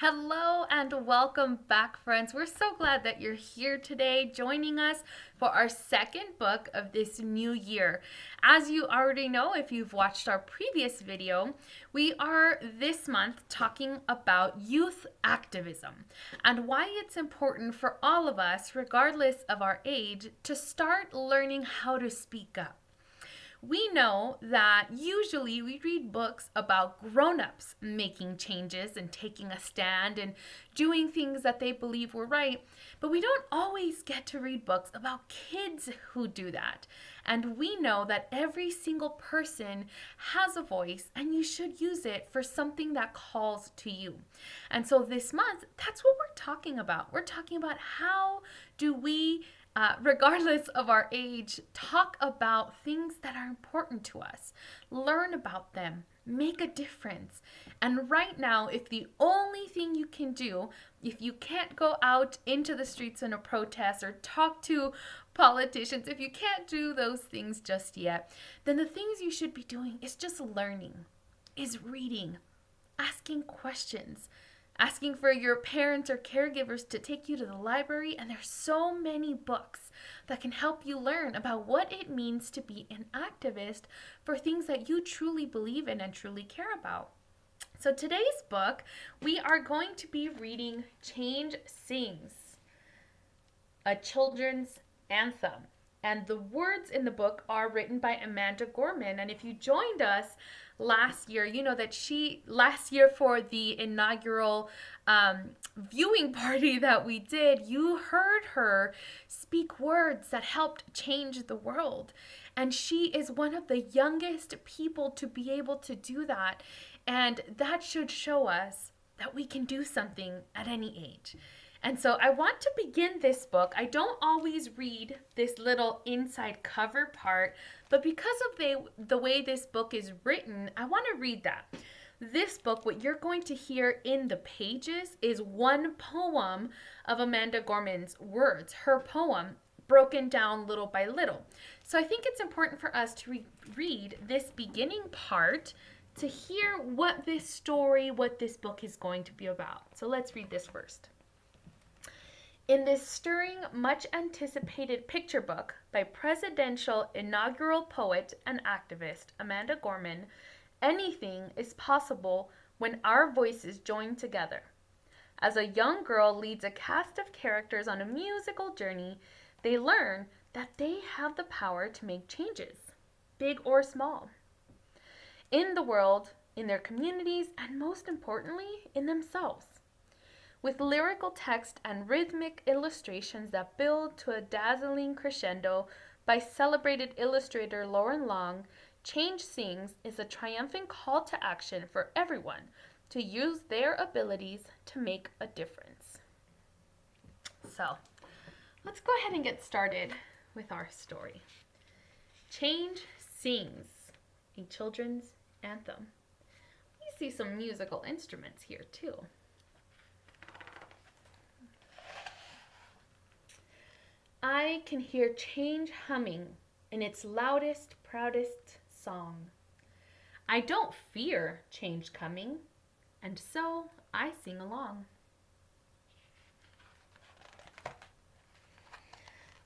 Hello and welcome back, friends. We're so glad that you're here today joining us for our second book of this new year. As you already know, if you've watched our previous video, we are this month talking about youth activism and why it's important for all of us, regardless of our age, to start learning how to speak up. We know that usually we read books about grown-ups making changes and taking a stand and doing things that they believe were right, but we don't always get to read books about kids who do that. And we know that every single person has a voice and you should use it for something that calls to you. And so this month, that's what we're talking about. We're talking about how do we regardless of our age, talk about things that are important to us, learn about them, make a difference. And right now, if the only thing you can do, if you can't go out into the streets in a protest or talk to politicians, if you can't do those things just yet, then the things you should be doing is just learning, is reading, asking questions, asking for your parents or caregivers to take you to the library, and there's so many books that can help you learn about what it means to be an activist for things that you truly believe in and truly care about. So today's book, we are going to be reading Change Sings, a children's anthem. And the words in the book are written by Amanda Gorman. And if you joined us last year, you know that last year for the inaugural viewing party that we did, you heard her speak words that helped change the world. And she is one of the youngest people to be able to do that. And that should show us that we can do something at any age. And so I want to begin this book. I don't always read this little inside cover part, but because of the way this book is written, I want to read that. This book, what you're going to hear in the pages is one poem of Amanda Gorman's words, her poem, broken down little by little. So I think it's important for us to read this beginning part to hear what this story, what this book is going to be about. So let's read this first. In this stirring, much-anticipated picture book by presidential inaugural poet and activist Amanda Gorman, anything is possible when our voices join together. As a young girl leads a cast of characters on a musical journey, they learn that they have the power to make changes, big or small, in the world, in their communities, and most importantly, in themselves. With lyrical text and rhythmic illustrations that build to a dazzling crescendo by celebrated illustrator Lauren Long, Change Sings is a triumphant call to action for everyone to use their abilities to make a difference. So, let's go ahead and get started with our story. Change Sings, a children's anthem. We see some musical instruments here too. I can hear change humming in its loudest, proudest song. I don't fear change coming, and so I sing along.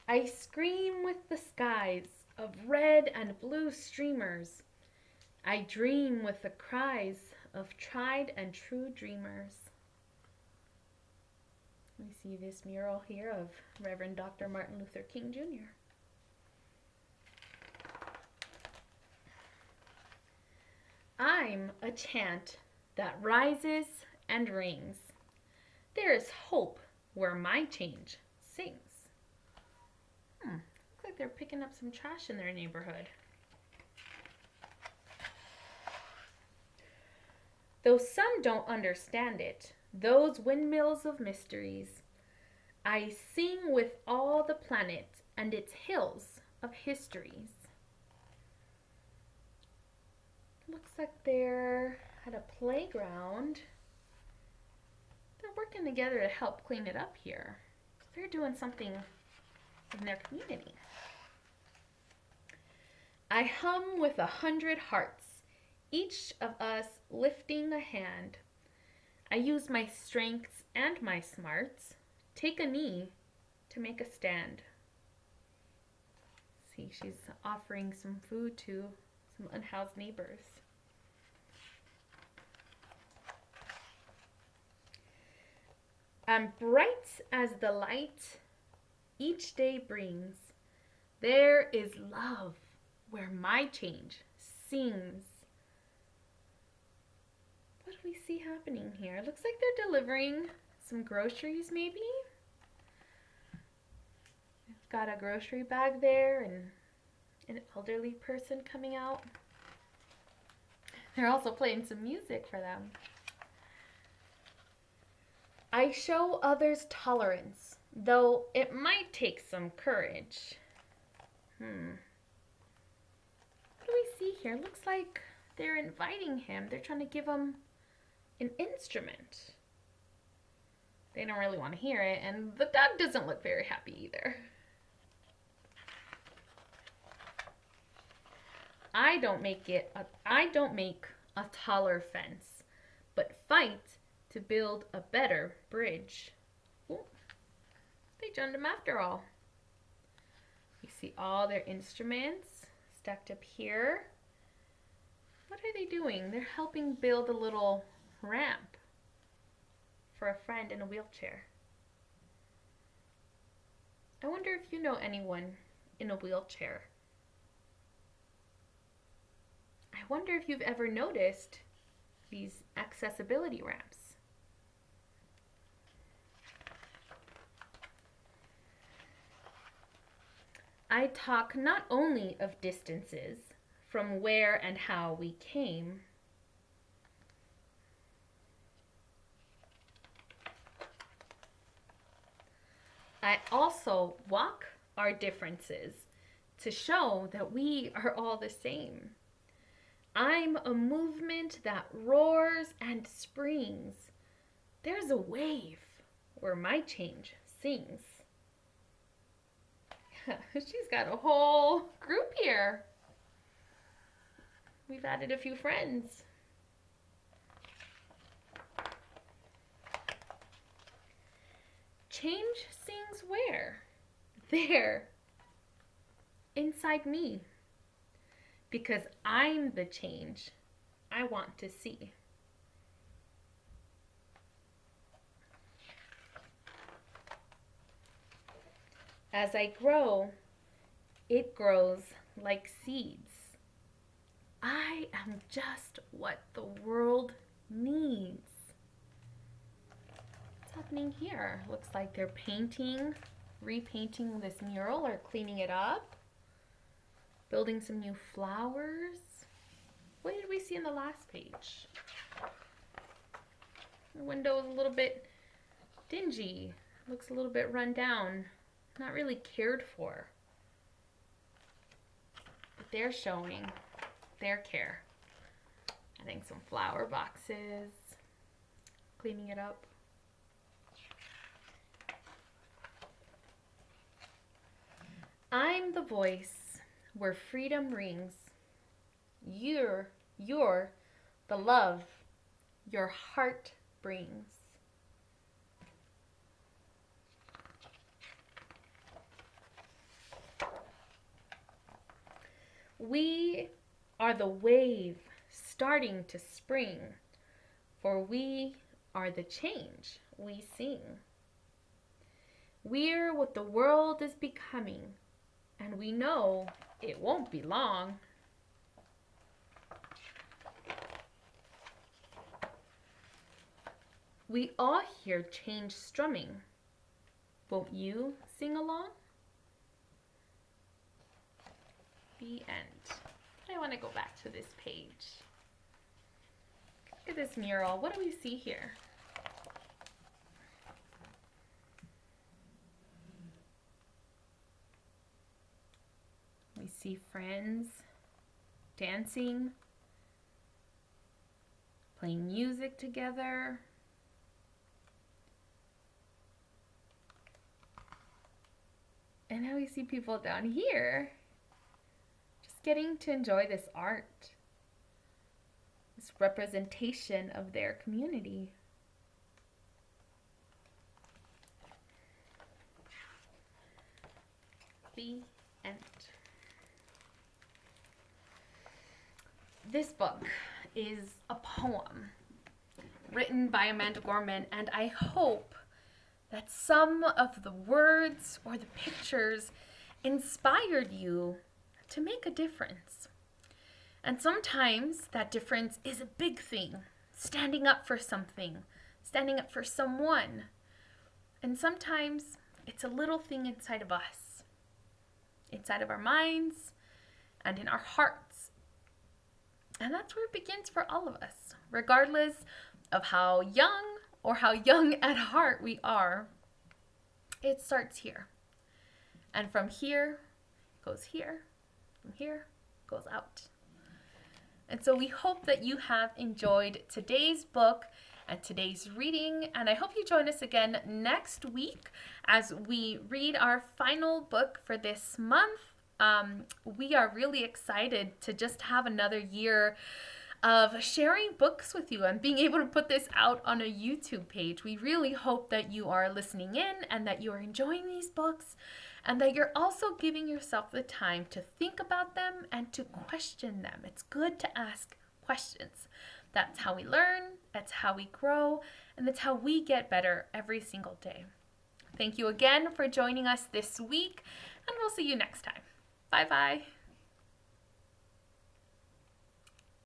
I scream with the skies of red and blue streamers. I dream with the cries of tried and true dreamers. We see this mural here of Reverend Dr. Martin Luther King Jr. I'm a chant that rises and rings. There is hope where my change sings. Looks like they're picking up some trash in their neighborhood. Though some don't understand it, those windmills of mysteries, I sing with all the planet and its hills of histories. Looks like they're at a playground. They're working together to help clean it up here. They're doing something in their community. I hum with 100 hearts, each of us lifting a hand. I use my strengths and my smarts. Take a knee to make a stand. See, she's offering some food to some unhoused neighbors. I'm bright as the light each day brings. There is love where my change sings. What do we see happening here? It looks like they're delivering some groceries, maybe. Got a grocery bag there and an elderly person coming out. They're also playing some music for them. I show others tolerance, though it might take some courage. What do we see here? Looks like they're inviting him. They're trying to give him an instrument. They don't really want to hear it, and the dog doesn't look very happy either. I don't make a taller fence, but fight to build a better bridge. Ooh, they joined him after all. You see all their instruments stacked up here. What are they doing? They're helping build a little ramp for a friend in a wheelchair. I wonder if you know anyone in a wheelchair. I wonder if you've ever noticed these accessibility ramps. I talk not only of distances, from where and how we came. I also walk our differences to show that we are all the same. I'm a movement that roars and springs. There's a wave where my change sings. She's got a whole group here. We've added a few friends. Change sings where? There. Inside me. Because I'm the change I want to see. As I grow, it grows like seeds. I am just what the world needs. What's happening here? Looks like they're painting, repainting this mural or cleaning it up. Building some new flowers. What did we see in the last page? The window is a little bit dingy. Looks a little bit run down. Not really cared for. But they're showing their care. Adding some flower boxes. Cleaning it up. I'm the voice where freedom rings. You're the love your heart brings. We are the wave starting to spring, for we are the change we sing. We're what the world is becoming, and we know it won't be long. We all hear change strumming. Won't you sing along? The end. I want to go back to this page. Look at this mural. What do we see here? We see friends dancing, playing music together. And now we see people down here just getting to enjoy this art, this representation of their community. The end. This book is a poem written by Amanda Gorman, and I hope that some of the words or the pictures inspired you to make a difference. And sometimes that difference is a big thing, standing up for something, standing up for someone. And sometimes it's a little thing inside of us, inside of our minds and in our hearts. And that's where it begins for all of us, regardless of how young or how young at heart we are. It starts here. And from here, goes here. From here, goes out. And so we hope that you have enjoyed today's book and today's reading. And I hope you join us again next week as we read our final book for this month. We are really excited to just have another year of sharing books with you and being able to put this out on a YouTube page. We really hope that you are listening in and that you are enjoying these books and that you're also giving yourself the time to think about them and to question them. It's good to ask questions. That's how we learn, that's how we grow, and that's how we get better every single day. Thank you again for joining us this week, and we'll see you next time. Bye-bye.